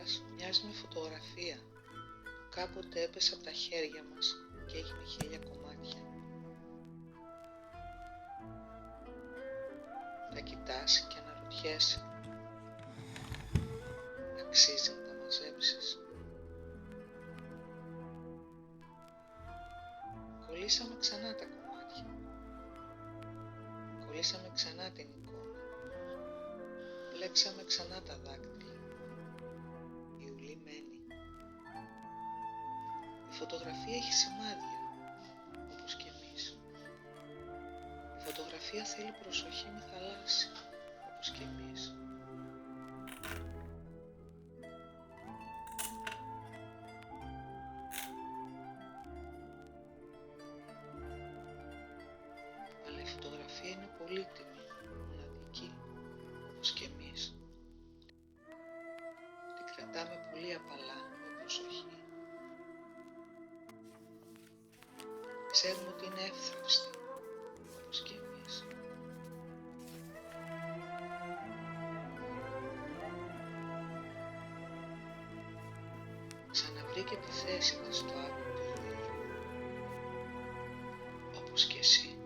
μας μοιάζει με φωτογραφία που κάποτε έπεσε από τα χέρια μας και έγινε χίλια κομμάτια. Τα κοιτάς και αναρωτιέσαι, αξίζει να τα μαζέψεις? Κολλήσαμε ξανά τα κομμάτια. Κολλήσαμε ξανά την εικόνα. Μπλέξαμε ξανά τα δάκτυλα. Η ουλή μένει. Η φωτογραφία έχει σημάδια, όπως και εμείς. Η φωτογραφία θέλει προσοχή με θαλάσση, όπως και εμείς. Αλλά η φωτογραφία είναι πολύτιμη, μοναδική, όπως και εμείς. Την κρατάμε πολύ απαλά, με προσοχή. Ξέρουμε ότι είναι εύθραυστη, όπως και εμείς. Ξαναβρήκε τη θέση της στο άκρο του ήλιου, όπως και εσύ.